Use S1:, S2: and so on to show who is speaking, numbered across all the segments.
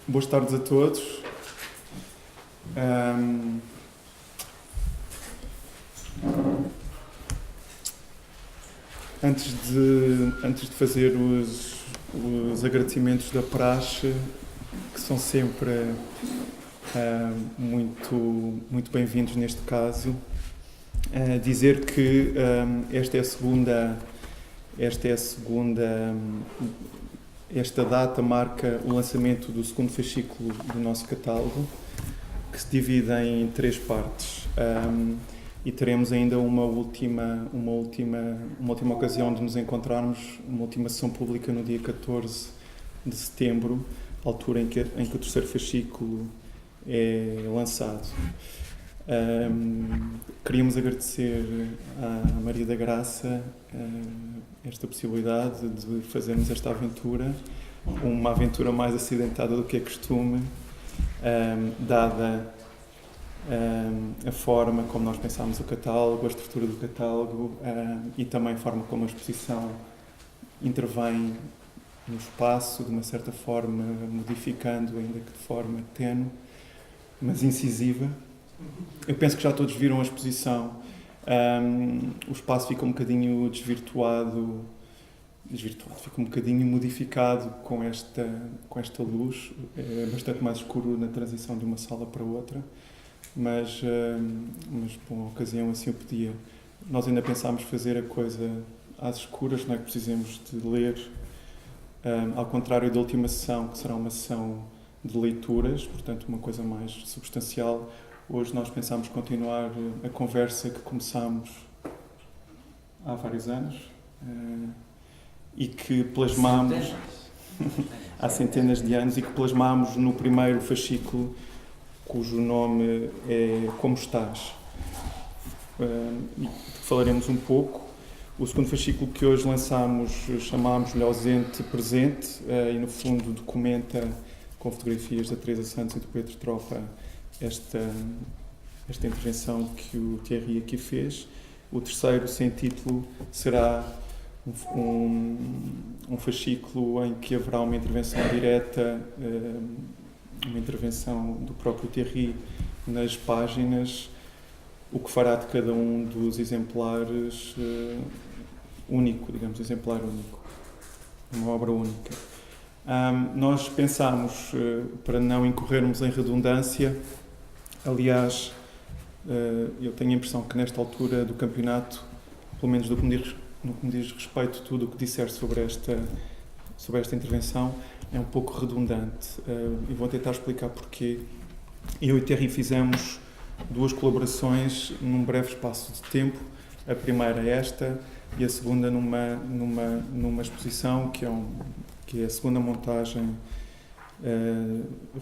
S1: Boas tardes a todos. Ahm, antes de fazer os agradecimentos da praxe, que são sempre muito bem-vindos neste caso, dizer que esta data marca o lançamento do segundo fascículo do nosso catálogo, que se divide em 3 partes. E teremos ainda uma última ocasião de nos encontrarmos, uma última sessão pública no dia 14 de setembro, altura em que o terceiro fascículo é lançado. Queríamos agradecer à Maria da Graça esta possibilidade de fazermos esta aventura, uma aventura mais acidentada do que é costume, dada a forma como nós pensámos o catálogo, a estrutura do catálogo e também a forma como a exposição intervém no espaço, de uma certa forma modificando, ainda que de forma tenue, mas incisiva. Eu penso que já todos viram a exposição. O espaço fica um bocadinho desvirtuado, fica um bocadinho modificado com esta luz. É bastante mais escuro na transição de uma sala para outra, mas por uma ocasião assim o pedia. Nós ainda pensámos fazer a coisa às escuras, não é que precisemos de ler, ao contrário da última sessão, que será uma sessão de leituras, portanto uma coisa mais substancial. Hoje nós pensámos continuar a conversa que começámos há vários anos e que plasmámos há centenas de anos e que plasmámos no primeiro fascículo, cujo nome é Como Estás. E falaremos um pouco. O segundo fascículo que hoje lançámos chamámos-lhe Ausente Presente e no fundo documenta com fotografias da Teresa Santos e do Pedro Tropa esta intervenção que o Thierry aqui fez. O terceiro, sem título, será um fascículo em que haverá uma intervenção direta, uma intervenção do próprio Thierry nas páginas, o que fará de cada um dos exemplares único, digamos, exemplar único, uma obra única. Nós pensámos, para não incorrermos em redundância, aliás, eu tenho a impressão que nesta altura do campeonato, pelo menos no que me diz respeito, tudo o que disser sobre esta intervenção é um pouco redundante. E vou tentar explicar porquê. Eu e Thierry fizemos 2 colaborações num breve espaço de tempo. A primeira é esta e a segunda numa exposição que é a segunda montagem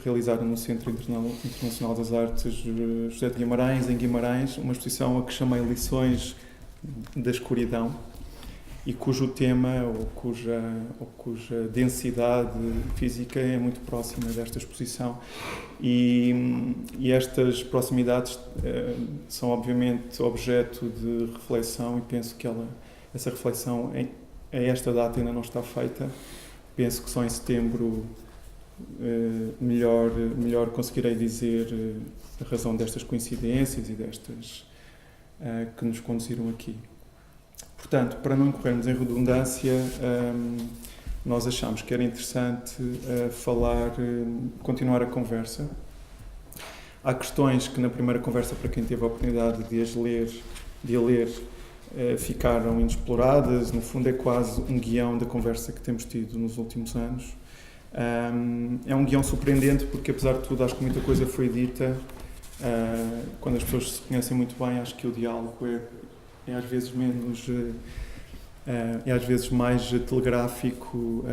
S1: realizada no Centro Internacional das Artes José de Guimarães, em Guimarães, uma exposição a que chamei Lições da Escuridão e cujo tema ou cuja densidade física é muito próxima desta exposição e estas proximidades são obviamente objeto de reflexão e penso que essa reflexão a esta data ainda não está feita. Penso que só em setembro melhor conseguirei dizer a razão destas coincidências e destas que nos conduziram aqui. Portanto, para não incorrermos em redundância, nós achamos que era interessante continuar a conversa. Há questões que na primeira conversa, para quem teve a oportunidade de a ler, ficaram inexploradas. No fundo é quase um guião da conversa que temos tido nos últimos anos. É um guião surpreendente porque, apesar de tudo, acho que muita coisa foi dita. Quando as pessoas se conhecem muito bem, acho que o diálogo é às vezes mais telegráfico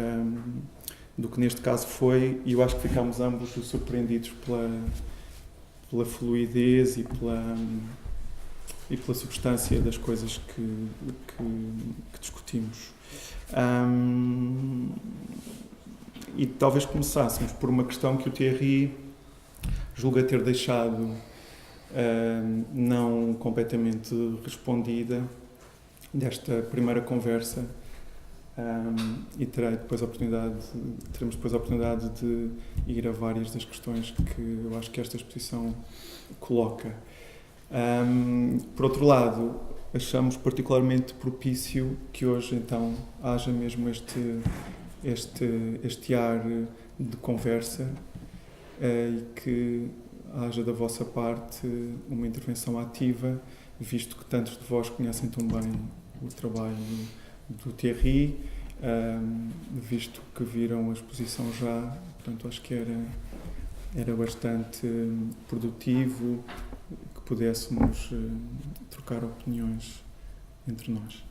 S1: do que neste caso foi, e eu acho que ficámos ambos surpreendidos pela fluidez e pela substância das coisas que discutimos. E talvez começássemos por uma questão que o Thierry julga ter deixado não completamente respondida desta primeira conversa, e teremos depois a oportunidade de ir a várias das questões que eu acho que esta exposição coloca. Por outro lado, achamos particularmente propício que hoje então haja mesmo este ar de conversa e que haja da vossa parte uma intervenção ativa, visto que tantos de vós conhecem tão bem o trabalho do Thierry, visto que viram a exposição já, portanto acho que era bastante produtivo que pudéssemos trocar opiniões entre nós.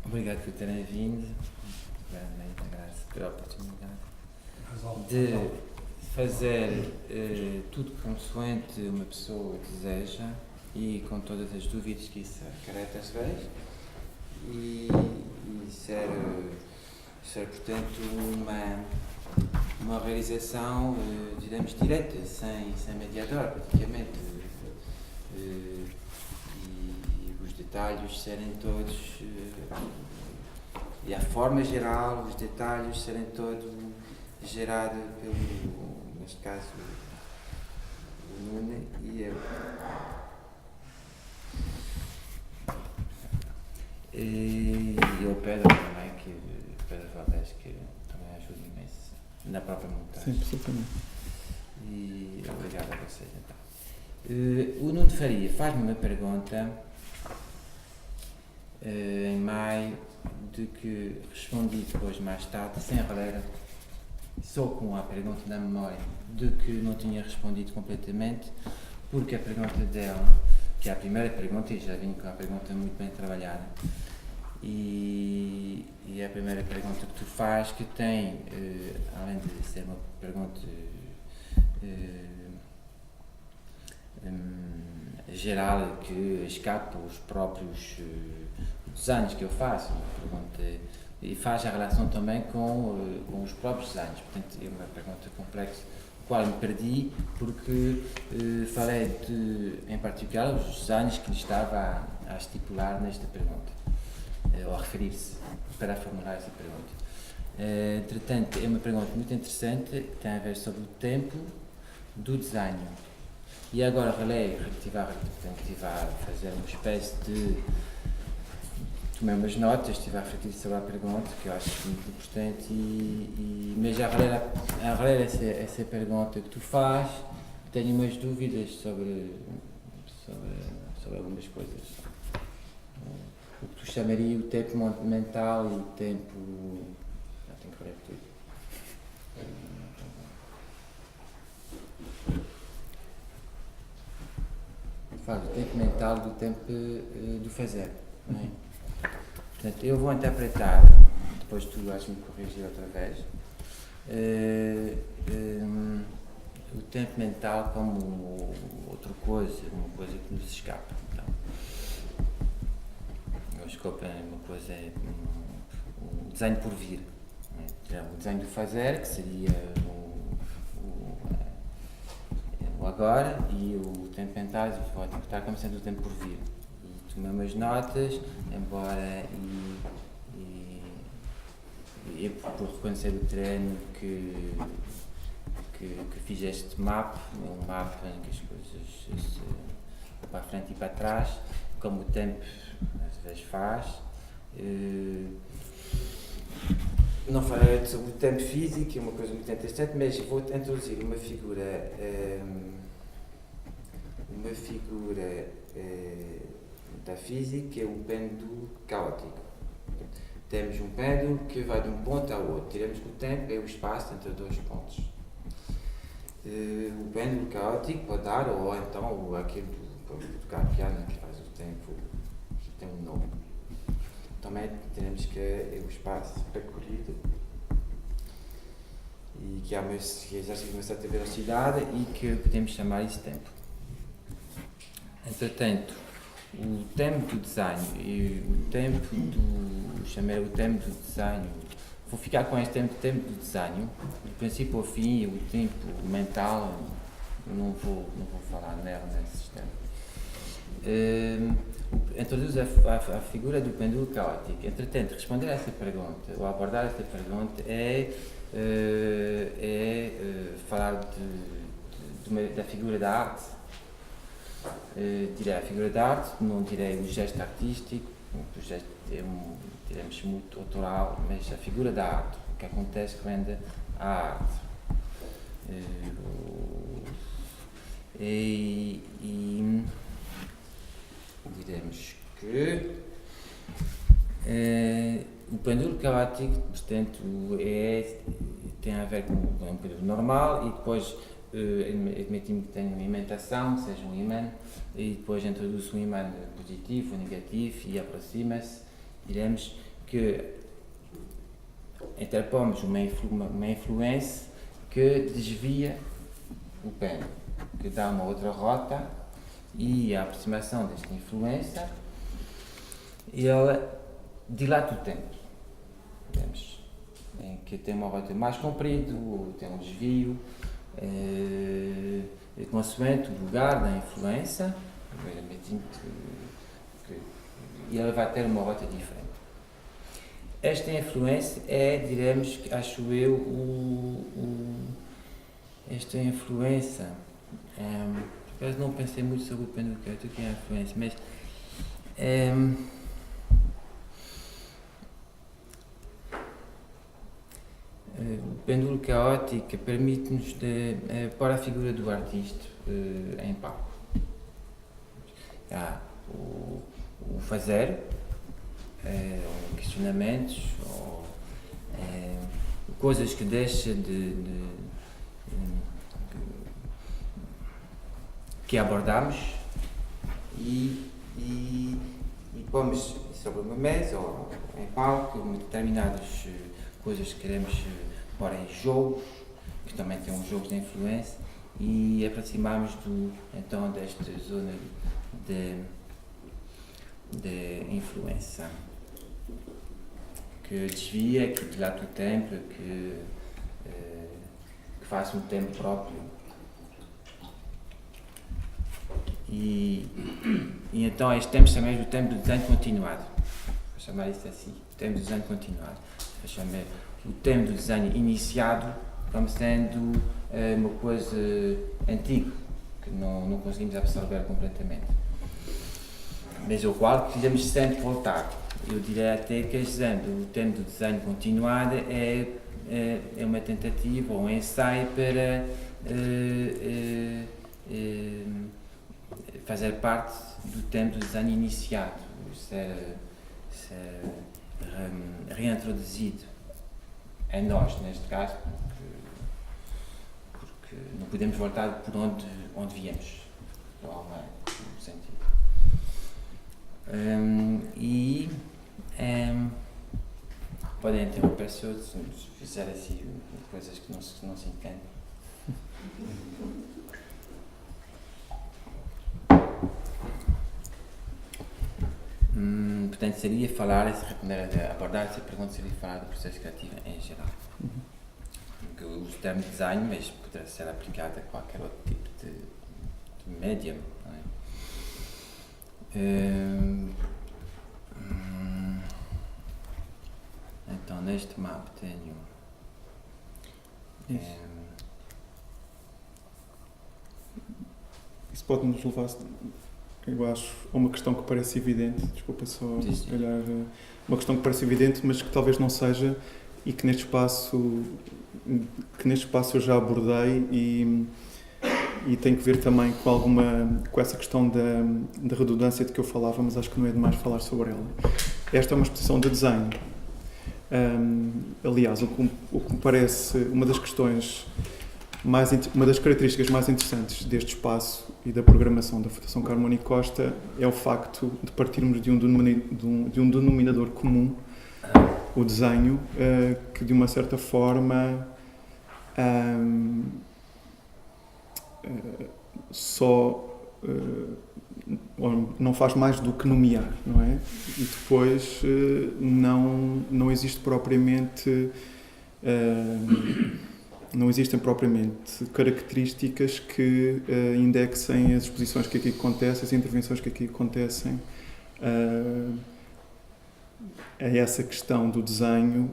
S2: Obrigado por terem vindo, agradeço pela oportunidade de fazer tudo consoante uma pessoa deseja e com todas as dúvidas que isso acarreta às vezes e ser portanto uma realização digamos direta, sem mediador praticamente, e os detalhes serem todos e a forma geral, os detalhes serem todos gerados pelo, neste caso, o Nuno e eu. E o Pedro também, Pedro Valdez, que também ajuda imenso na própria montagem.
S1: Sim, absolutamente.
S2: E obrigado a vocês então. O Nuno Faria faz-me uma pergunta em maio, de que respondi depois mais tarde, sem reler, só com a pergunta na memória, de que não tinha respondido completamente, porque a pergunta dela, que é a primeira pergunta, e já vim com a pergunta muito bem trabalhada, e a primeira pergunta que tu faz, que tem, além de ser uma pergunta geral, que escapa os próprios desenhos que eu faço, pergunta, e faz a relação também com os próprios desenhos. Portanto, é uma pergunta complexa, qual me perdi, porque falei em particular os desenhos que lhe estava a estipular nesta pergunta, ou a referir-se para formular essa pergunta. Entretanto, é uma pergunta muito interessante, que tem a ver sobre o tempo do desenho. E agora estive a fazer uma espécie de... Tomei umas notas, estive a refletir sobre a pergunta, que eu acho muito importante, mas a reler essa pergunta que tu faz, tenho umas dúvidas sobre algumas coisas. O que tu chamaria o tempo mental e o tempo... Já tenho que reler tudo. Faz o tempo mental do tempo do fazer, não é? Portanto, eu vou interpretar, depois tu vais-me corrigir outra vez, o tempo mental como outra coisa, uma coisa que nos escapa. Então, o escopo é uma coisa, um desenho por vir, não é? O desenho do fazer, que seria o agora, e o tempo mental, vou interpretar como sendo o tempo por vir. Tomei umas notas, embora e por reconhecer do treino que fiz este mapa, um mapa em que as coisas se para a frente e para trás, como o tempo às vezes faz. Não falei sobre o tempo físico, que é uma coisa muito interessante, mas vou introduzir uma figura da física, que é o pêndulo caótico. Temos um pêndulo que vai de um ponto ao outro. Diremos que o tempo é o espaço entre dois pontos. O pêndulo caótico pode dar, ou então aquele do Carpiano, que faz o tempo, que tem um nome. Também teremos que é o espaço percorrido e que exerce uma certa velocidade e que podemos chamar isso tempo. Entretanto, o tempo do desenho e o tempo chamei o tempo do desenho, vou ficar com este tempo do desenho, do princípio ao fim, o tempo mental, não vou falar nela nesse sistema. introduz a figura do pêndulo caótico. Entretanto, responder a essa pergunta, ou abordar essa pergunta, falar da figura da arte. Direi a figura da arte, não direi o gesto artístico, o gesto é diremos muito autoral, mas a figura da arte, o que acontece quando há arte. Diremos que o pêndulo caótico, portanto, tem a ver com um pêndulo normal e depois admitimos que tem uma imentação, seja um ímã, e depois introduz um ímã positivo ou negativo e aproxima-se. Diremos que interpomos uma influência que desvia o pêndulo, que dá uma outra rota, e a aproximação desta influência ela dilata o tempo. Digamos, em que tem uma rota mais comprida, ou tem um desvio, consoante o lugar da influência, e ela vai ter uma rota diferente. Esta influência diremos, acho eu, esta influência, eu não pensei muito sobre o pêndulo caótico e a influência, mas o pêndulo caótico permite-nos pôr a figura do artista em palco. Há o fazer, questionamentos, ou coisas que deixa que abordamos e pomos sobre uma mesa ou em palco determinadas coisas que queremos pôr em jogo, que também tem um jogo de influência, e aproximamos então desta zona de influência que desvia, que dilata o tempo, que faz um tempo próprio. E então este tempo chamamos o tempo do desenho continuado. Vou chamar isso assim, o tempo do desenho continuado. Vou chamar o tempo do desenho iniciado como sendo uma coisa antiga, que não conseguimos absorver completamente, mas ao qual precisamos sempre voltar. Eu diria até que o tempo do desenho continuado é uma tentativa ou um ensaio para fazer parte do tempo do desenho iniciado, ser reintroduzido em nós, neste caso, porque não podemos voltar por onde viemos, no sentido. Podem interromper se eu fizer assim coisas que não se entendem. Portanto, seria abordar essa pergunta, seria falar do processo criativo em geral. Que eu uso o termo design, mas poderá ser aplicado a qualquer outro tipo de médium. Não é? Então, neste mapa tenho
S1: isso pode nos levar, eu acho, a uma questão que parece evidente, desculpa só, se calhar, uma questão que parece evidente, mas que talvez não seja, e que neste espaço eu já abordei e tem que ver também com essa questão da redundância de que eu falava, mas acho que não é demais falar sobre ela. Esta é uma exposição de desenho. Aliás, o que me parece uma das características mais interessantes deste espaço e da programação da Fundação Carmona e Costa é o facto de partirmos de um denominador comum, o desenho, que de uma certa forma não faz mais do que nomear, não é? E depois não existe propriamente não existem propriamente características que indexem as exposições que aqui acontecem, as intervenções que aqui acontecem a essa questão do desenho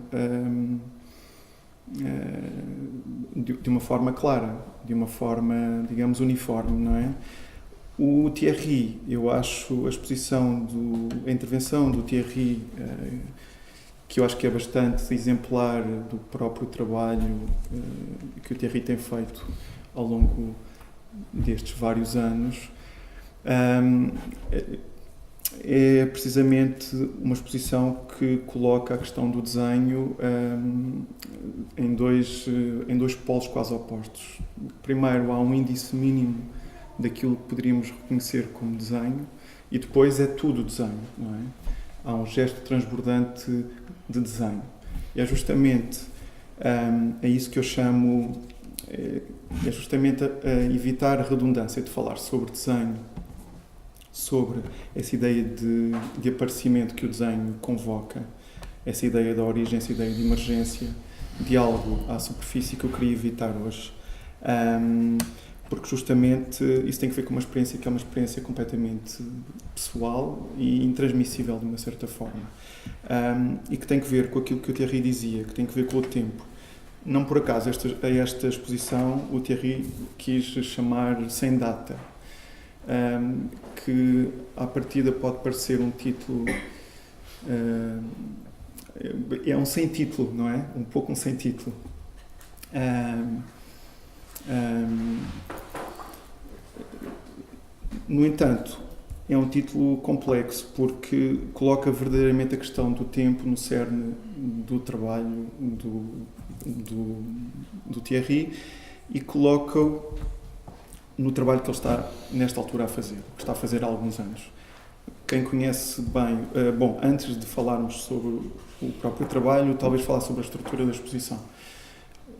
S1: de uma forma clara, de uma forma, digamos, uniforme, não é? O Thierry, eu acho a intervenção do Thierry, que eu acho que é bastante exemplar do próprio trabalho que o Thierry tem feito ao longo destes vários anos, é precisamente uma exposição que coloca a questão do desenho em dois polos quase opostos. Primeiro, há um índice mínimo daquilo que poderíamos reconhecer como desenho, e depois é tudo desenho, não é? Há um gesto transbordante de desenho. E é justamente a isso que eu chamo, é justamente a evitar a redundância de falar sobre desenho, sobre essa ideia de aparecimento que o desenho convoca, essa ideia da origem, essa ideia de emergência, de algo à superfície que eu queria evitar hoje. Porque justamente isso tem que ver com uma experiência que é uma experiência completamente pessoal e intransmissível de uma certa forma. E que tem que ver com aquilo que o Thierry dizia, que tem que ver com o tempo. Não por acaso, a esta exposição o Thierry quis chamar Sem Data, que à partida pode parecer um título, é um sem título, não é? Um pouco um sem título. No entanto, é um título complexo porque coloca verdadeiramente a questão do tempo no cerne do trabalho do Thierry e coloca-o no trabalho que ele está nesta altura a fazer, que está a fazer há alguns anos. Quem conhece bem, bom, antes de falarmos sobre o próprio trabalho, talvez falar sobre a estrutura da exposição.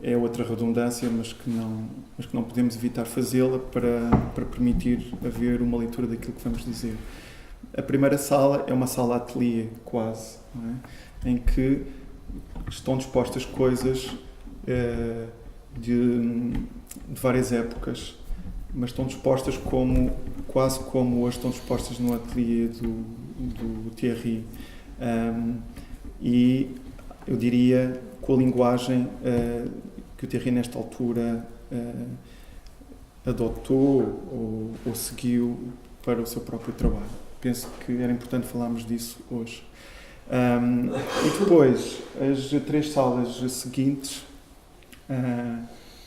S1: É outra redundância, mas que não podemos evitar fazê-la para permitir haver uma leitura daquilo que vamos dizer. A primeira sala é uma sala ateliê, quase, não é? Em que estão dispostas coisas de várias épocas, mas estão dispostas quase como hoje estão dispostas no ateliê do Thierry. E eu diria com a linguagem que o Thierry nesta altura adotou ou seguiu para o seu próprio trabalho. Penso que era importante falarmos disso hoje. E depois, as 3 salas seguintes,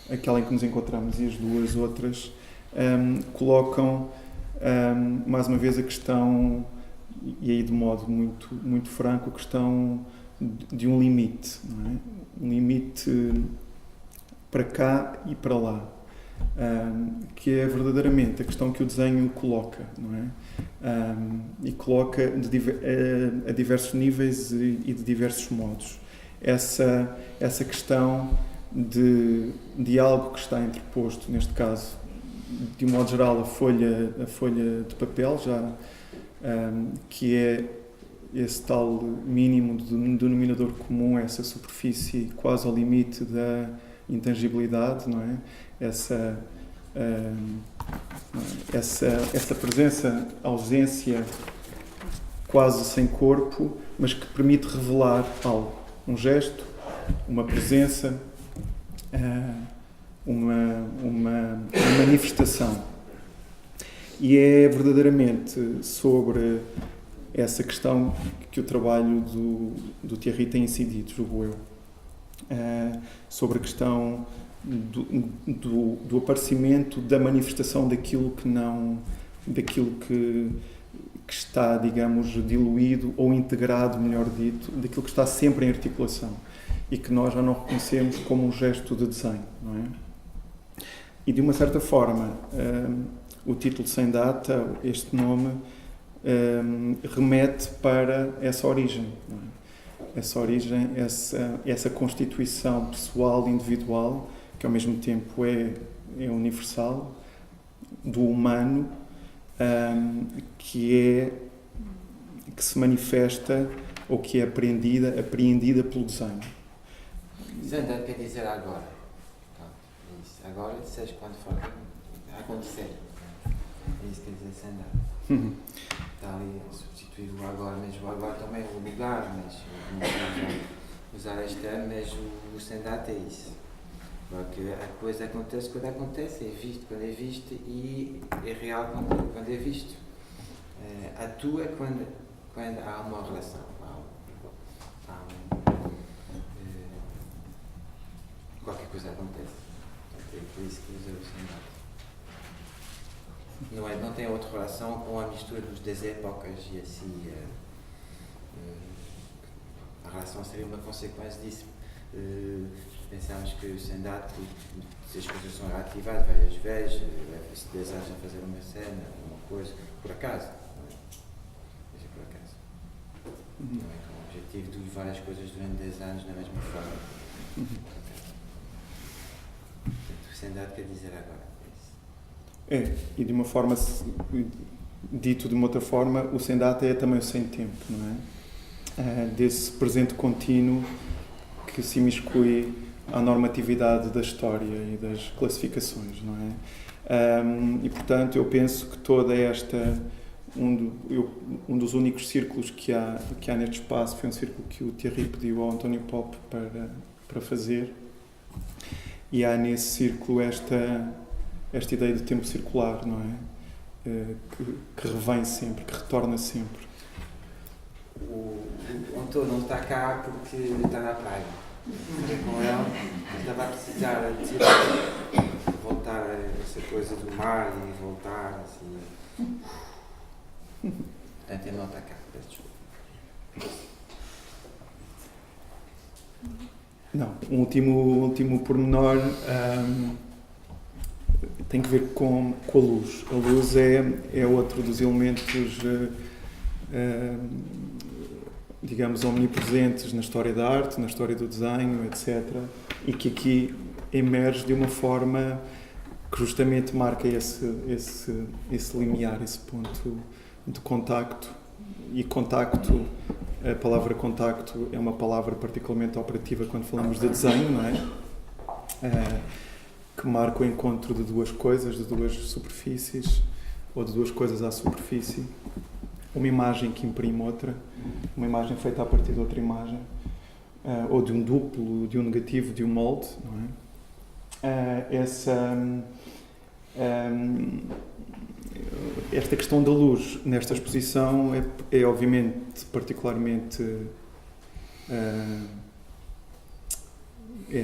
S1: aquela em que nos encontramos e as 2 outras, colocam mais uma vez a questão, e aí de modo muito, muito franco, a questão de um limite, não é? Um limite para cá e para lá, que é verdadeiramente a questão que o desenho coloca, não é? E coloca a diversos níveis e de diversos modos. Essa questão de algo que está interposto, neste caso, de um modo geral, a folha de papel, que é esse tal mínimo denominador comum, essa superfície quase ao limite da intangibilidade, não é? Essa presença, ausência quase sem corpo, mas que permite revelar algo, um gesto, uma presença, uma manifestação. E é verdadeiramente sobre essa questão que o trabalho do Thierry tem incidido, julgo eu. Sobre a questão do aparecimento, da manifestação daquilo que está, digamos, diluído ou integrado, melhor dito, daquilo que está sempre em articulação e que nós já não reconhecemos como um gesto de desenho, não é? E de uma certa forma, o título Sem Data, este nome, remete para essa origem, não é? Essa origem, essa constituição pessoal, individual, que ao mesmo tempo é universal, do humano, que se manifesta ou que é apreendida pelo desenho.
S2: Desenho quer dizer agora. Agora, seja quando for acontecer. É isso que quer dizer sem data. Está ali a substituir o agora, mas o agora também é o lugar, mas não podemos usar este termo, mas o stand-up é isso. Porque a coisa acontece quando acontece, é visto quando é visto e é real quando é visto. Atua quando há uma relação, qualquer coisa acontece. Portanto, é por isso que usa o stand-up. Não tem outra relação com a mistura das épocas e assim. A relação seria uma consequência disso. Pensamos que o stand-up, se as coisas são reativadas várias vezes, leva-se 10 anos a fazer uma cena, uma coisa, por acaso. Seja por acaso. Não é com o objetivo de várias coisas durante 10 anos na mesma forma. Portanto, o stand-up quer dizer agora.
S1: E de uma forma, dito de uma outra forma, o stand-up é também o sem tempo, não é? Desse presente contínuo que se imiscui à normatividade da história e das classificações, não é? E, portanto, eu penso que toda esta... Um dos únicos círculos que há neste espaço foi um círculo que o Thierry pediu ao António Pop para fazer, e há nesse círculo esta ideia de tempo circular, não é? Que revém sempre, que retorna sempre.
S2: O Antônio não está cá porque está na praia. Com ele, estava a precisar de voltar a essa coisa do mar e voltar assim. Portanto, ele não está cá, peço desculpa.
S1: Não, um último pormenor tem que ver com a luz. A luz é outro dos elementos, digamos, omnipresentes na história da arte, na história do desenho, etc. E que aqui emerge de uma forma que justamente marca esse limiar, esse ponto de contacto. E contacto, a palavra contacto é uma palavra particularmente operativa quando falamos de desenho, não é? Que marca o encontro de duas coisas, de duas superfícies, ou de duas coisas à superfície. Uma imagem que imprime outra, uma imagem feita a partir de outra imagem, ou de um duplo, de um negativo, de um molde, não é? Esta questão da luz nesta exposição é obviamente particularmente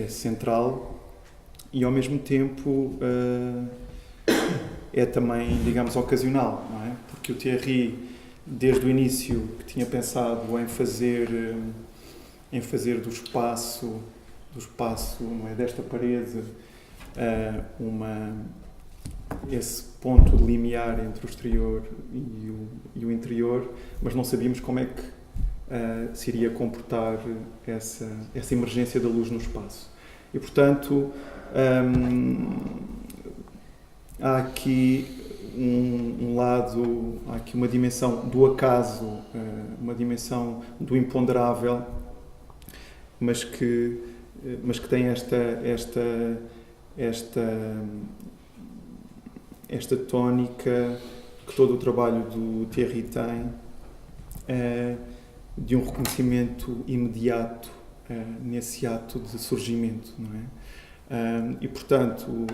S1: central e ao mesmo tempo é também, digamos, ocasional, não é? Porque o Thierry, desde o início, que tinha pensado em fazer do espaço, não é, desta parede, esse ponto de limiar entre o exterior e o interior, mas não sabíamos como é que se iria comportar essa emergência da luz no espaço. E, portanto, há aqui um lado, há aqui uma dimensão do acaso, uma dimensão do imponderável, mas que tem esta tónica que todo o trabalho do Thierry tem, de um reconhecimento imediato nesse ato de surgimento, não é? E, portanto,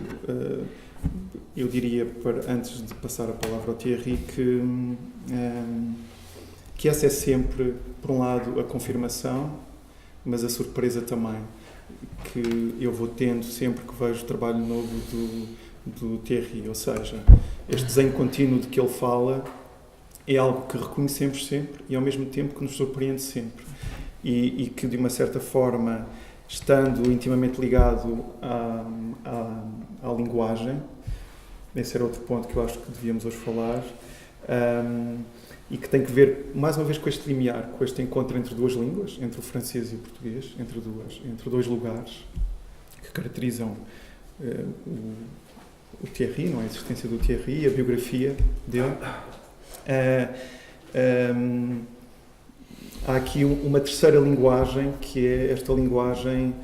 S1: eu diria, antes de passar a palavra ao Thierry, que essa é sempre, por um lado, a confirmação, mas a surpresa também, que eu vou tendo sempre que vejo trabalho novo do Thierry, ou seja, este desenho contínuo de que ele fala é algo que reconhecemos sempre e ao mesmo tempo que nos surpreende sempre e que, de uma certa forma, estando intimamente ligado à linguagem, esse era outro ponto que eu acho que devíamos hoje falar, e que tem que ver, mais uma vez, com este limiar, com este encontro entre duas línguas, entre o francês e o português, entre dois lugares que caracterizam o Thierry, não é? A existência do Thierry e a biografia dele. Há aqui uma terceira linguagem, que é esta linguagem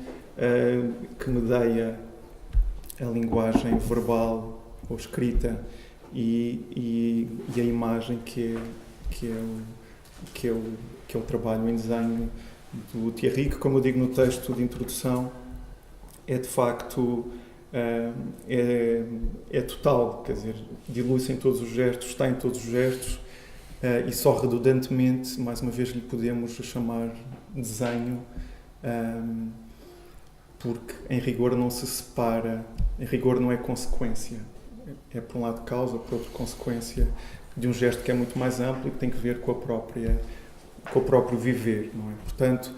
S1: que medeia a linguagem verbal ou escrita e a imagem que é o trabalho em desenho do Thierry, que, como eu digo no texto de introdução, é de facto é total, quer dizer, dilui-se em todos os gestos, está em todos os gestos, e só redundantemente, mais uma vez, lhe podemos chamar desenho, porque em rigor não se separa, em rigor não é consequência, é por um lado causa, por outro consequência de um gesto que é muito mais amplo e que tem que ver com o próprio viver, não é? Portanto,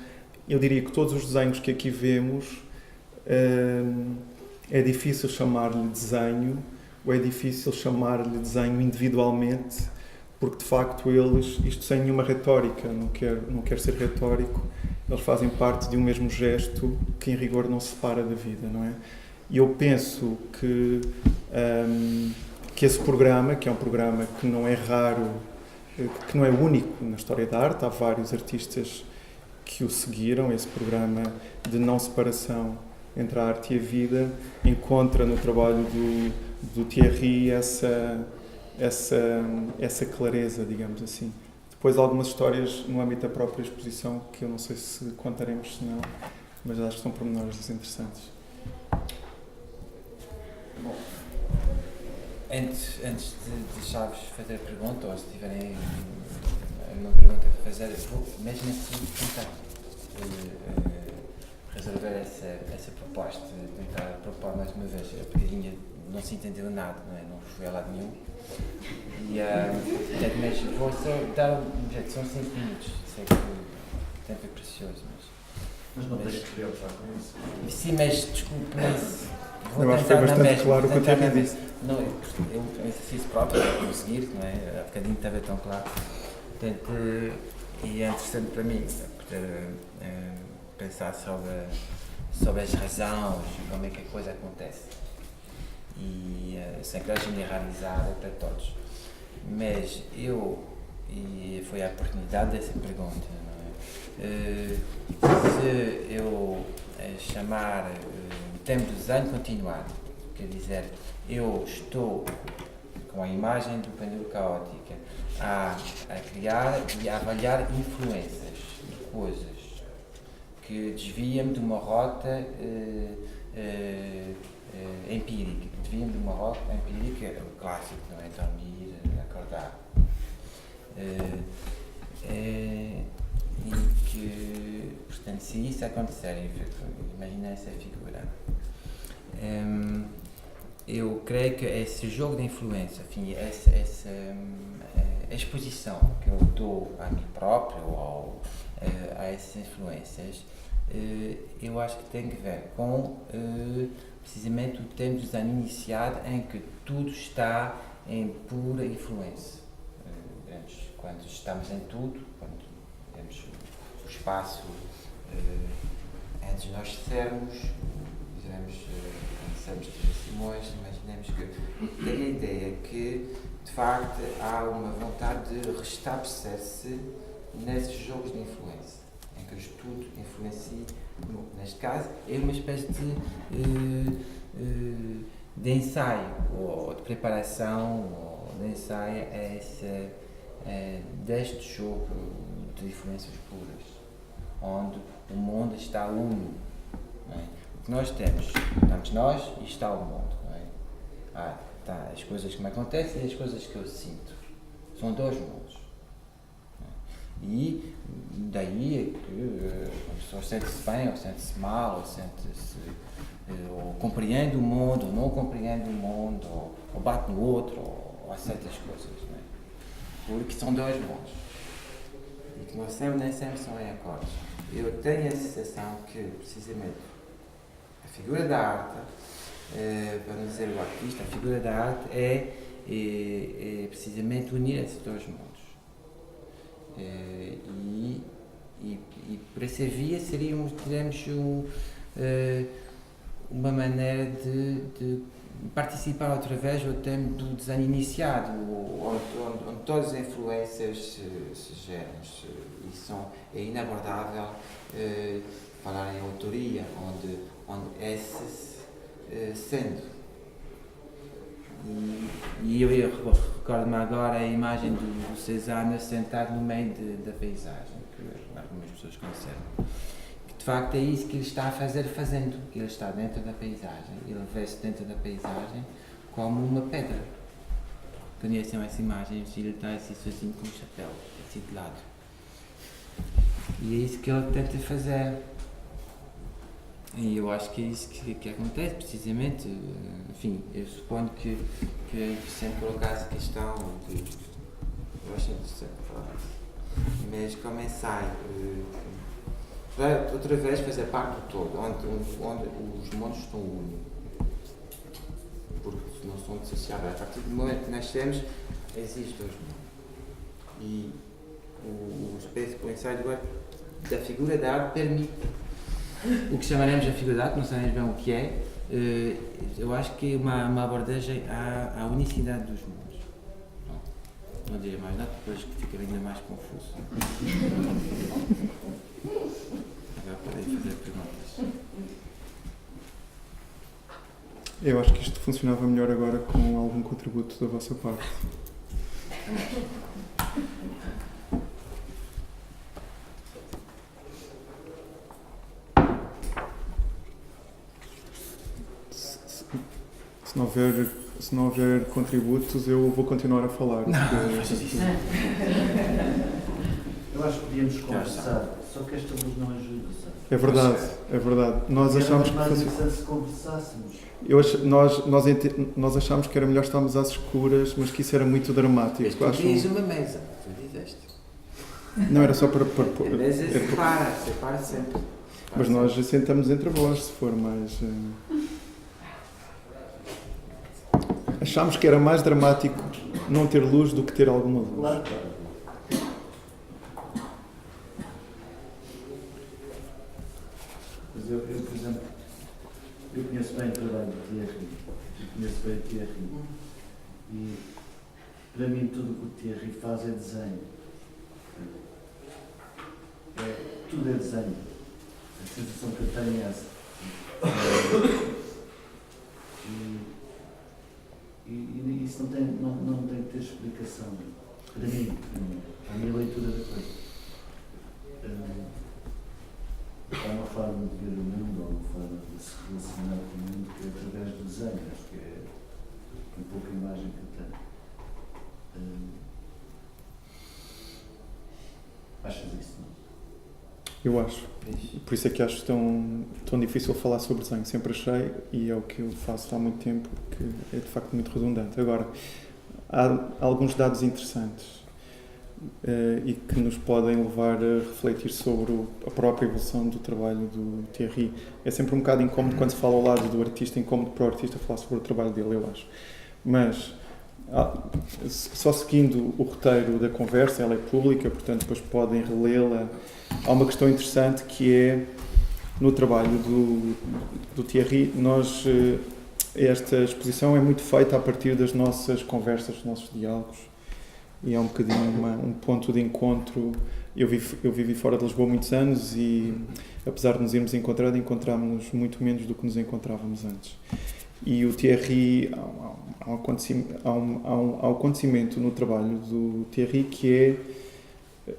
S1: eu diria que todos os desenhos que aqui vemos, é difícil chamar-lhe desenho, ou é difícil chamar-lhe desenho individualmente, porque de facto isto sem nenhuma retórica, não quer ser retórico, eles fazem parte de um mesmo gesto que em rigor não se separa da vida, não é? E eu penso que esse programa, que é um programa que não é raro, que não é único na história da arte, há vários artistas que o seguiram, esse programa de não separação entre a arte e a vida, encontra no trabalho do Thierry essa clareza, digamos assim. Depois algumas histórias no âmbito da própria exposição, que eu não sei se contaremos, se não, mas acho que são pormenores interessantes.
S2: Bom, antes de deixar-vos fazer a pergunta, ou se tiverem uma pergunta a fazer, vou mesmo assim tentar resolver essa proposta, tentar propor mais uma vez, porque não se entendeu nada, não foi a lado nenhum. Mas vou só dar um jeito, são 5 minutos, sei que o tempo é precioso,
S3: mas não tens que preocupar com isso.
S2: Sim, mas desculpe, mas
S1: eu acho que foi bastante claro o que eu tinha dito.
S2: Não, eu um exercício próprio para conseguir, não é? Há bocadinho estava tão claro. Portanto, e é interessante para mim poder pensar sobre as razões e como é que a coisa acontece. E sem querer generalizar para todos. Mas e foi a oportunidade dessa pergunta, não é? Se eu chamar o tempo do desenho continuado, quer dizer, eu estou com a imagem do pêndulo caótica a criar e a avaliar influências de coisas que desviam-me de uma rota empírica, desviam-me de uma rota empírica, o clássico, não é? Dormir, acordar. E que, portanto, se isso acontecer, imagina essa figura. Eu creio que esse jogo de influência, enfim, essa exposição que eu dou a mim próprio ou a essas influências, eu acho que tem que ver com precisamente o tempo de desenho iniciado em que tudo está em pura influência. Quando estamos em tudo, quando temos o espaço antes de nós sermos, dizemos, pensamos de Simões, imaginemos que tem a ideia que, de facto, há uma vontade de restabelecer-se nesses jogos de influência, em que o estudo influencia, neste caso, é uma espécie de ensaio, ou de preparação, ou de ensaio deste jogo de influências puras, onde o mundo está uno. Não é? O que nós temos, estamos nós e está o mundo. Não é? Tá, as coisas que me acontecem e as coisas que eu sinto. São dois mundos. Não é? E daí é que a pessoa sente-se bem ou sente-se mal, ou sente-se ou compreende o mundo, ou não compreende o mundo, ou bate no outro, ou aceita as coisas. Não é? Porque são dois mundos e que nem sempre são em acordos. Eu tenho a sensação que, precisamente, a figura da arte, para não dizer o artista, a figura da arte é precisamente unir esses dois mundos. E por essa via seríamos, diremos, uma maneira de participar outra vez do tempo do desenho iniciado, onde todas as influências se geram. É inabordável falar em autoria, onde essas, sendo E eu recordo-me agora a imagem do Cézanne sentado no meio da paisagem, que algumas pessoas conheceram. Que de facto é isso que ele está a fazer fazendo. Ele está dentro da paisagem, ele vê-se dentro da paisagem como uma pedra. Conhecem essa imagem? Ele está assim sozinho com o chapéu, assim de lado. E é isso que ele tenta fazer. E eu acho que é isso que acontece, precisamente. Enfim, eu suponho que sempre colocasse a questão de. Eu acho interessante falar isso. Mas como ensaio, outra vez fazer parte do todo, onde os mundos estão únicos. Porque não são dissociáveis. A partir do momento que nascemos, existem os mundos. E o ensaio da figura da arte permite o que chamaremos a figura da arte, não sabemos bem o que é. Eu acho que é uma abordagem à unicidade dos mundos. Não direi mais nada, depois que fica ainda mais confuso. Agora podem fazer perguntas.
S1: Eu acho que isto funcionava melhor agora com algum contributo da vossa parte. Se não houver contributos, eu vou continuar a falar.
S3: Eu acho que podíamos conversar, só que esta luz não ajuda, sabe?
S1: É verdade. Nós achámos que
S3: fosse... se conversássemos.
S1: Nós achámos que era melhor estarmos às escuras, mas que isso era muito dramático.
S2: Tu diz uma mesa, tu dizeste.
S1: Não, era só para...
S2: A mesa separa sempre.
S1: Mas nós sentamos entre vós, se for mais... Achámos que era mais dramático não ter luz do que ter alguma luz.
S3: Claro. Mas eu, por exemplo, eu conheço bem o trabalho de Thierry. E para mim tudo o que o Thierry faz é desenho. Tudo é desenho. A sensação que eu tenho é essa. E isso não tem que ter explicação. Para mim, a minha leitura da coisa. Há uma forma de ver o mundo, ou uma forma de se relacionar com o mundo que é através do desenho. Acho que é um pouco a imagem que eu tenho. Achas isso, não?
S1: Eu acho. Por isso é que acho tão difícil falar sobre desenho. Sempre achei, e é o que eu faço há muito tempo, que é de facto muito redundante. Agora, há alguns dados interessantes e que nos podem levar a refletir sobre a própria evolução do trabalho do Thierry. É sempre um bocado incómodo quando se fala ao lado do artista, incómodo para o artista falar sobre o trabalho dele, eu acho. Mas, só seguindo o roteiro da conversa, ela é pública, portanto depois podem relê-la. Há uma questão interessante que é, no trabalho do Thierry, esta exposição é muito feita a partir das nossas conversas, dos nossos diálogos, e é um bocadinho um ponto de encontro. Eu vivi fora de Lisboa muitos anos e, apesar de nos irmos encontrando, encontrámos-nos muito menos do que nos encontrávamos antes. E o Thierry, há um acontecimento no trabalho do Thierry que é,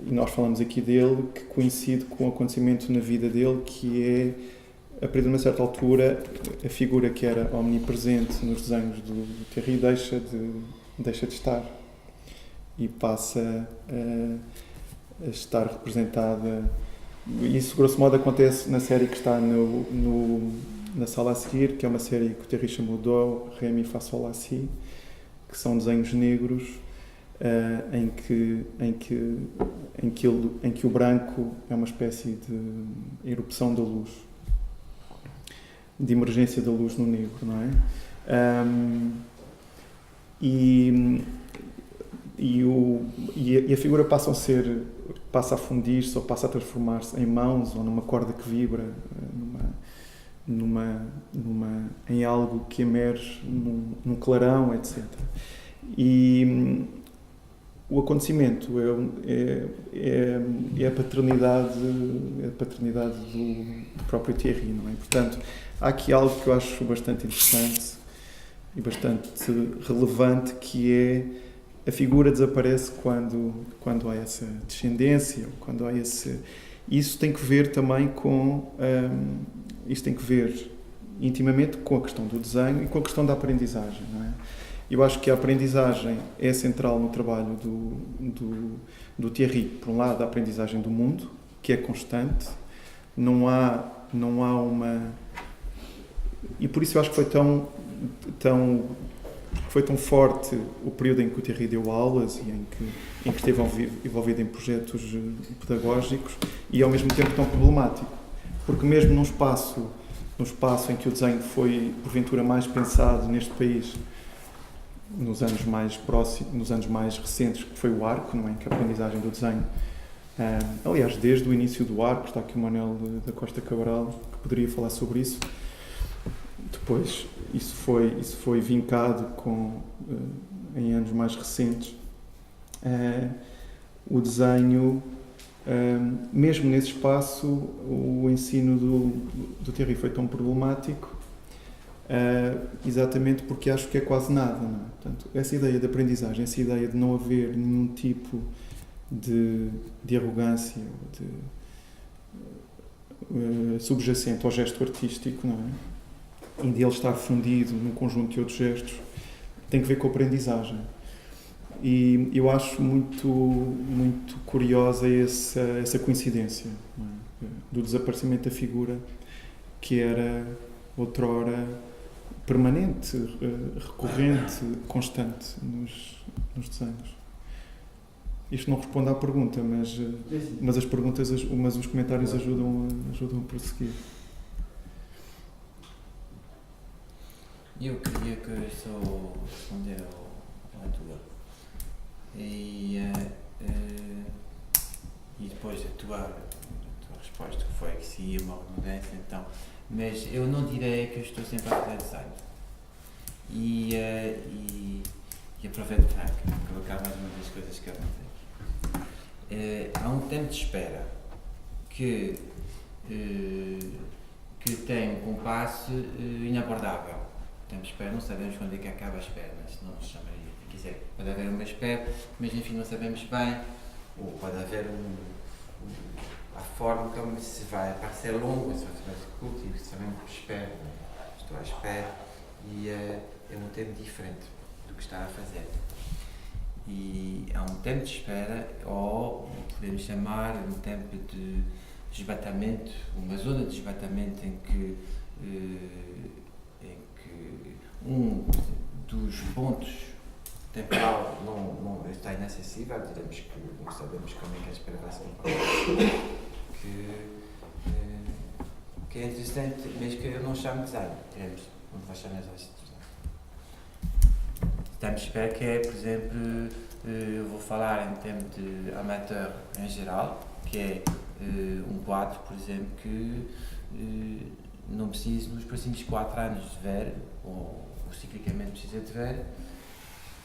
S1: e nós falamos aqui dele, que coincide com o acontecimento na vida dele, que é, a partir de uma certa altura, a figura que era omnipresente nos desenhos do Thierry deixa de estar e passa a estar representada. Isso, grosso modo, acontece na série que está na sala a seguir, que é uma série que o Thierry chamou Do, Ré, Mi, Fá, Sol, Lá, Si, que são desenhos negros, em que o branco é uma espécie de erupção da luz, de emergência da luz no negro, não é? E a figura passa a fundir-se ou passa a transformar-se em mãos ou numa corda que vibra, em algo que emerge num clarão, etc. E o acontecimento é a paternidade do próprio Thierry, não é? Portanto, há aqui algo que eu acho bastante interessante, e bastante relevante, que é a figura desaparece quando há essa descendência, quando há esse... Isso tem que ver também com... isso tem que ver intimamente com a questão do desenho e com a questão da aprendizagem, não é? Eu acho que a aprendizagem é central no trabalho do Thierry. Por um lado, a aprendizagem do mundo, que é constante, não há uma... E por isso eu acho que foi tão forte o período em que o Thierry deu aulas e em que esteve envolvido em projetos pedagógicos, e ao mesmo tempo tão problemático, porque mesmo num espaço em que o desenho foi porventura mais pensado neste país nos anos mais próximos, nos anos mais recentes, que foi o arco, não é? Que a aprendizagem do desenho, aliás, desde o início do arco, está aqui o Manuel da Costa Cabral, que poderia falar sobre isso. Depois, isso foi vincado em anos mais recentes. O desenho, mesmo nesse espaço, o ensino do Thierry foi tão problemático, exatamente porque acho que é quase nada, não é? Portanto, essa ideia de aprendizagem, essa ideia de não haver nenhum tipo de arrogância, de subjacente ao gesto artístico, não é? E de ele estar fundido num conjunto de outros gestos, tem que ver com a aprendizagem. E eu acho muito, muito curiosa essa coincidência, não é? Do desaparecimento da figura que era outrora permanente, recorrente, constante nos desenhos. Isto não responde à pergunta, mas as perguntas, mas os comentários ajudam a prosseguir.
S2: Eu queria que só responder à tua. E depois a tua resposta, que foi que se ia uma redundância, então. Mas eu não direi que eu estou sempre a fazer design. E aproveito para colocar mais uma das coisas que eu apontei. Há um tempo de espera que tem um compasso inabordável. Tempo de espera, não sabemos quando é que acaba a espera, mas não se chamaria. Se quiser, pode haver uma espera, mas enfim não sabemos bem, ou pode haver a forma como se vai parecer longo, se vai ser curto, e sabemos que espero, estou à espera, e é um tempo diferente do que está a fazer. E há um tempo de espera, ou podemos chamar um tempo de esbatamento, uma zona de esbatamento em que um dos pontos temporal não está inacessível, diremos que não sabemos como é que a espera vai se comportar, que é interessante, mas que eu não chamo de design, diremos, não vai chamar de design. Estamos de espera que é, por exemplo, eu vou falar em termos de amateur em geral, que é um quadro, por exemplo, que não preciso nos próximos 4 anos de ver, ou ciclicamente precisa de ver,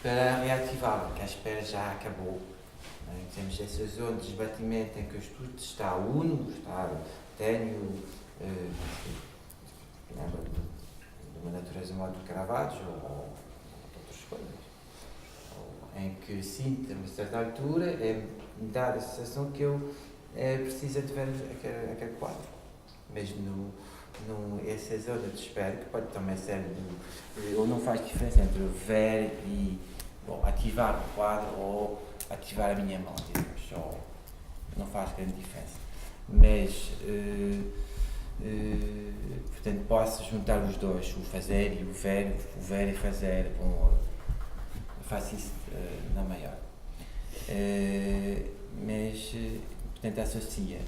S2: para reativá-lo, que a espera já acabou. Temos essa zona de esbatimento em que o estudo está uno, está ténue, lembra de uma natureza modo de Caravaggio ou de outras coisas, em que sinto, a uma certa altura, me dá a sensação que eu preciso de ver aquele quadro, mas essa zona de espera, que pode também ser ou não faz diferença entre ver e ativar o quadro ou ativar a minha mão, digamos, ou não faz grande diferença. Mas, portanto, posso juntar os dois, o fazer e o ver e fazer, eu faço isso na maior. Mas, portanto, associa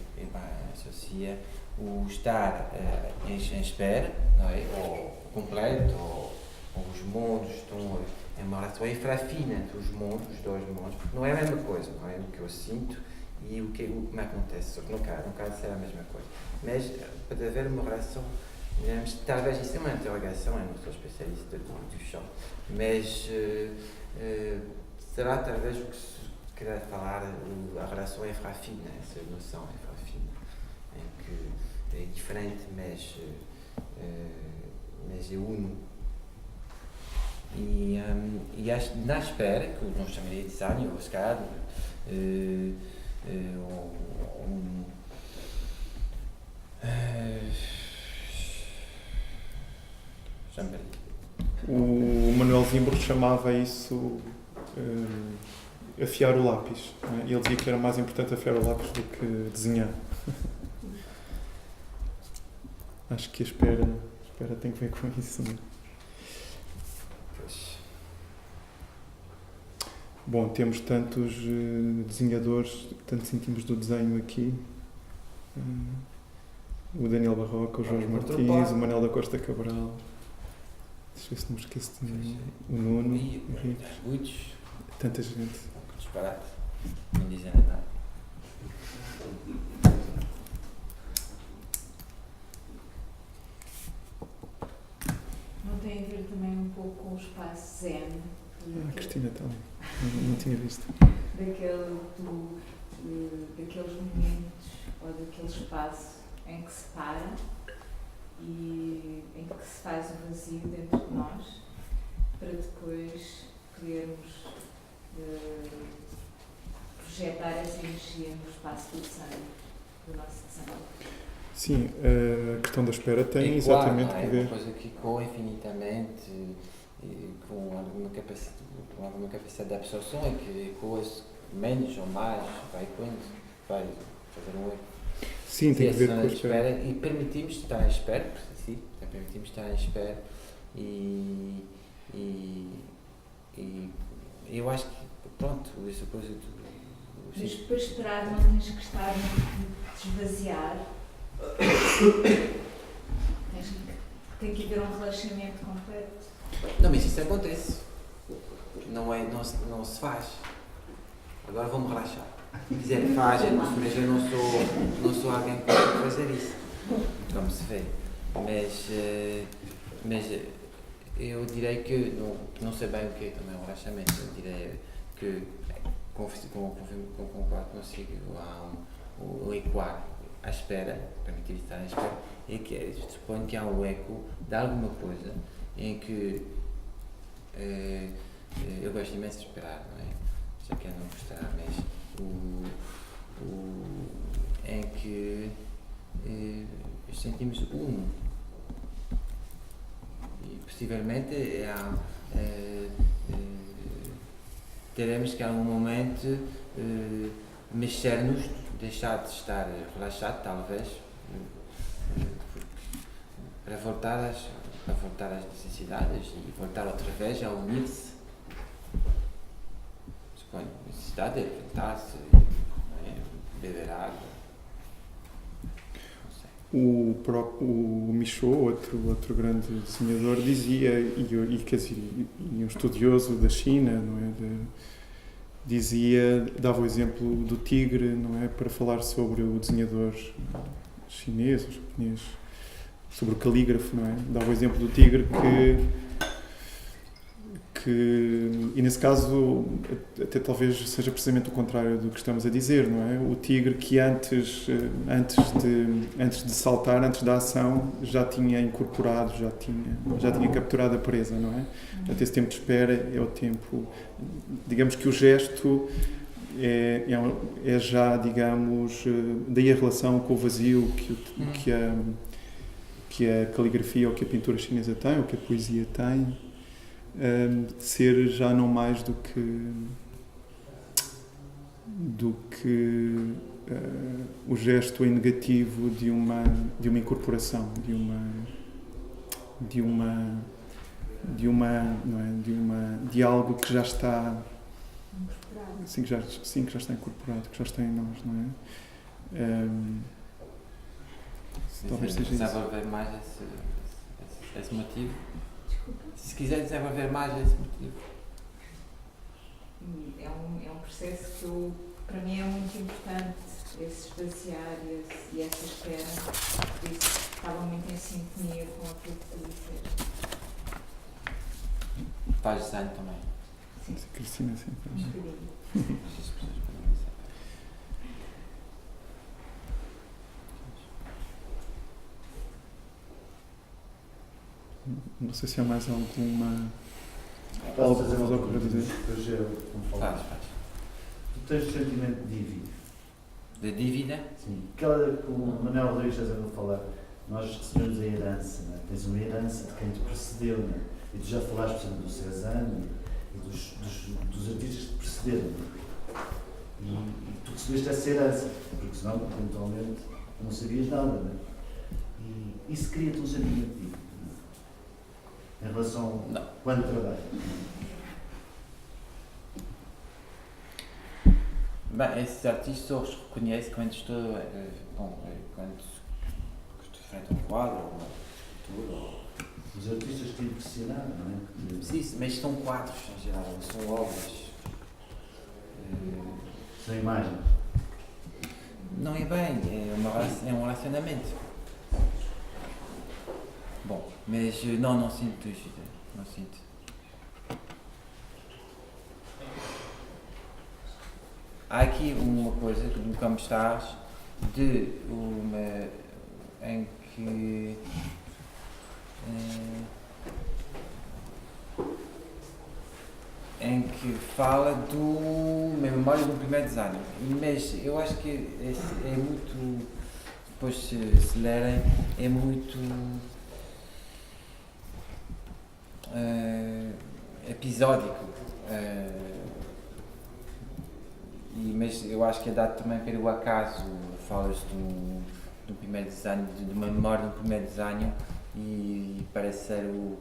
S2: o estar em espera, não é? Ou completo, ou os mundos estão em uma relação infrafina entre os dois mundos, porque não é a mesma coisa, não é? O que eu sinto e o que acontece, só que não cabe ser a mesma coisa. Mas pode haver uma relação, digamos, talvez isso é uma interrogação, eu não sou especialista do chão, mas será talvez o que se querer falar, a relação infrafina, essa noção infrafina, em que é diferente, mas é uno. E acho que na espera, que nós chamaria de design, ou SCAD, chamaria.
S1: O Manuel Zimbro chamava isso afiar o lápis. Não é? E ele dizia que era mais importante afiar o lápis do que desenhar. Acho que a espera tem que ver com isso. Não é?
S2: Pois.
S1: Bom, temos tantos desenhadores, tantos íntimos do desenho aqui. O Daniel Barroca, o Jorge Martins, o Manuel da Costa Cabral. Deixa eu ver se não me esqueço de nenhum. O Nuno, o Ricos.
S2: Muitos.
S1: Tanta gente.
S2: Disparate. Não dizem nada.
S4: Não tem a ver também um pouco com o espaço zen?
S1: A Cristina está ali. Não tinha visto.
S4: Daqueles momentos ou daquele espaço em que se para e em que se faz o vazio dentro de nós para depois podermos projetar essa energia no espaço do desenho, do nosso desenho.
S1: Sim, a questão da espera tem
S2: Ecoar,
S1: exatamente
S2: não é?
S1: a ver.
S2: Uma coisa que ecoa infinitamente com alguma capacidade de absorção e que ecoa-se menos ou mais, vai ecoando, vai fazer um eco.
S1: Sim, tem a ver com a espera.
S2: E permitimos estar à espera, sim, permitimos estar à espera e eu acho que, pronto, essa coisa do...
S4: Mas para esperar não tens que estar a desvaziar. Tem que haver um relaxamento completo.
S2: Não, mas isso acontece. Não se faz. Agora vamos relaxar. Se quiser faz, mas eu não sou alguém que pode fazer isso. Como se vê. Mas eu direi que não sei bem o que é também o relaxamento. Eu direi que concordo consigo, há um ecoar à espera, permitir estar à espera, é que suponho que há um eco de alguma coisa em que eu gosto imenso de esperar, não é? Já que eu não gostar, mas em que sentimos uno e possivelmente teremos que em algum momento mexer-nos, deixar de estar relaxado talvez para voltar às necessidades e voltar outra vez a unir-se. Suponho, a necessidade é levantar-se, beber água.
S1: O Michaud, outro grande desenhador, dizia, e um estudioso da China, não é, dava o exemplo do tigre, não é, para falar sobre o desenhador chinês, ou japonês, sobre o calígrafo, não é? Dava o exemplo do tigre e nesse caso até talvez seja precisamente o contrário do que estamos a dizer, não é? O tigre que antes de saltar, antes da ação, já tinha incorporado, já tinha capturado a presa, não é? Portanto, esse tempo de espera é o tempo, digamos que o gesto é já, digamos, daí a relação com o vazio que a caligrafia ou que a pintura chinesa tem, ou que a poesia tem, ser já não mais do que o gesto em negativo de uma incorporação, de algo que já está que já está incorporado, que já está em nós, não é? Talvez seja isso.
S2: Desenvolver mais esse motivo. Se quiser desenvolver mais esse motivo.
S4: É um processo que para mim é muito importante, esse esvaziar e essa espera. Por isso estava muito em sintonia com aquilo que tu disseste.
S2: Faz design também.
S4: Sim.
S1: Cristina, sim.
S4: Um bocadinho.
S1: Não sei se há mais alguma
S3: Posso
S1: Algo
S3: fazer
S1: que vos
S3: uma
S1: ocorra
S3: pergunta?
S1: dizer?
S3: Depois eu vou falar.
S2: Faz.
S3: Tu tens o sentimento de dívida.
S2: De dívida?
S3: Sim. Aquela que o Manuel Rodrigues já ouviu falar. Nós recebemos a herança, não é? Tens uma herança de quem te precedeu, não é? E tu já falaste, por exemplo, do Cezanne e dos artistas que te precederam, não é? E tu recebeste essa herança, porque senão, eventualmente, não sabias nada, não é? E isso cria-te um sentimento de dívida, não é? Em relação ao quanto trabalho.
S2: Bem, esses artistas eu os reconheço quando estou, quando estou frente a um quadro, ou uma pintura,
S3: Os artistas que te impressionaram, não é?
S2: Sim, mas são quadros em geral, são obras.
S3: São imagens.
S2: Não é bem, é um relacionamento. Bom, mas não sinto dúvida, não sinto. Há aqui uma coisa que nunca me estás em que fala da memória do primeiro design, mas eu acho que é muito, depois se lerem, é muito episódico, mas eu acho que é dado também pelo acaso. Falas do primeiro desenho, de uma memória do primeiro desenho, e parece ser o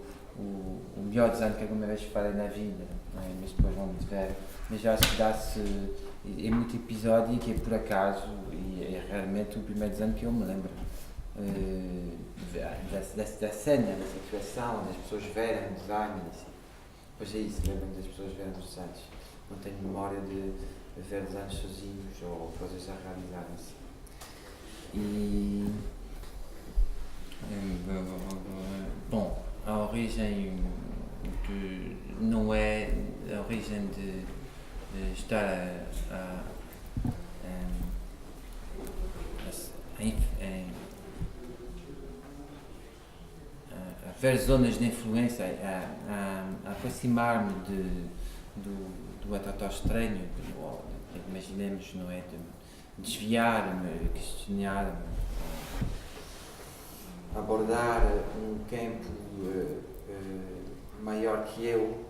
S2: melhor desenho que alguma vez farei na vida, não é? Mas depois vamos ver. Mas eu acho que dá-se, é muito episódico, é por acaso, e é raramente o primeiro desenho que eu me lembro da cena, da situação, das pessoas verem o desenho, assim. Pois é isso, lembro-me das pessoas verem os desenhos. Não tenho memória de ver desenhos sozinhos ou coisas a realizarem-se. Bom, a origem não é a origem de estar a ver zonas de influência, a aproximar-me do ato estranho, imaginemos, não é? De desviar-me, questionar-me, abordar um campo maior que eu,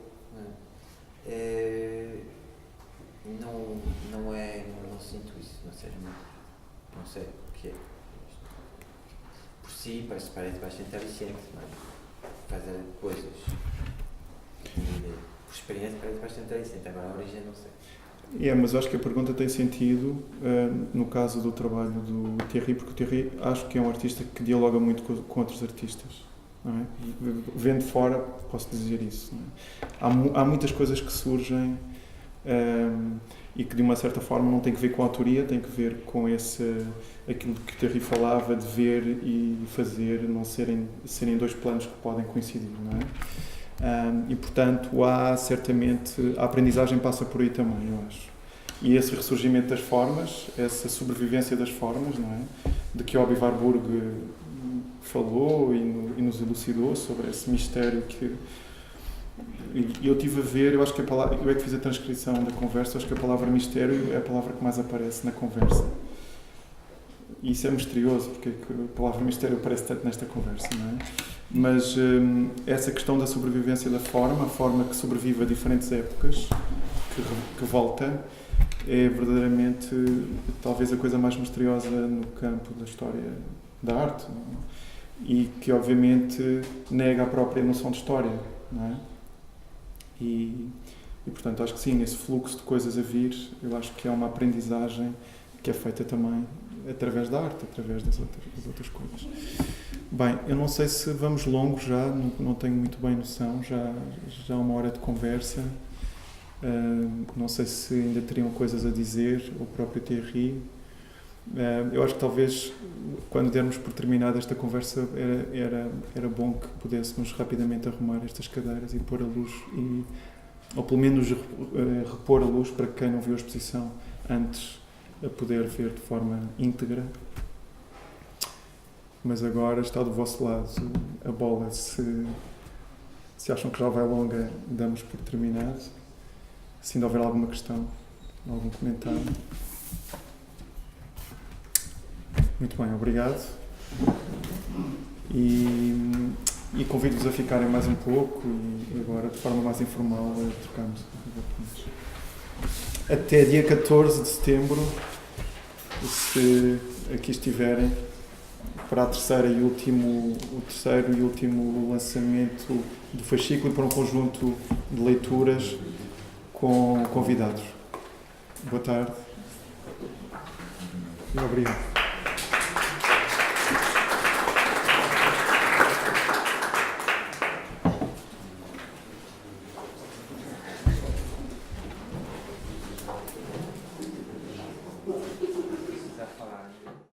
S2: não sinto isso, não sei o que é. Por si parece bastante inteligente, mas fazer coisas por experiência parece bastante inteligente, agora a origem não sei.
S1: Mas eu acho que a pergunta tem sentido no caso do trabalho do Thierry, porque o Thierry acho que é um artista que dialoga muito com outros artistas, não é? Vendo fora, posso dizer isso, não é? Há muitas coisas que surgem e que de uma certa forma não tem que ver com a autoria, tem que ver com aquilo que o Thierry falava de ver e fazer, não serem dois planos que podem coincidir, não é? E portanto certamente a aprendizagem passa por aí também, eu acho, e esse ressurgimento das formas, essa sobrevivência das formas, não é? De que Obi Warburg falou e nos elucidou sobre esse mistério que eu tive a ver. Eu acho que eu é que fiz a transcrição da conversa, acho que a palavra mistério é a palavra que mais aparece na conversa. E isso é misterioso, porque a palavra mistério aparece tanto nesta conversa, não é? Mas essa questão da sobrevivência da forma, a forma que sobrevive a diferentes épocas, que volta, é verdadeiramente talvez a coisa mais misteriosa no campo da história da arte, não é? E que obviamente nega a própria noção de história, não é? E portanto acho que sim, nesse fluxo de coisas a vir, eu acho que é uma aprendizagem que é feita também através da arte, através das outras coisas. Bem, eu não sei se vamos longos já, não tenho muito bem noção, já há uma hora de conversa, não sei se ainda teriam coisas a dizer, o próprio Thierry. Eu acho que talvez, quando dermos por terminada esta conversa, era bom que pudéssemos rapidamente arrumar estas cadeiras e pôr a luz, ou pelo menos repor a luz para quem não viu a exposição antes, a poder ver de forma íntegra. Mas agora está do vosso lado a bola, se Se acham que já vai longa, damos por terminado. Se ainda houver alguma questão, algum comentário. Muito bem, obrigado. E convido-vos a ficarem mais um pouco e agora, de forma mais informal, trocamos. Até dia 14 de setembro, se aqui estiverem, para o terceiro e último lançamento do fascículo e para um conjunto de leituras com convidados. Boa tarde e obrigado.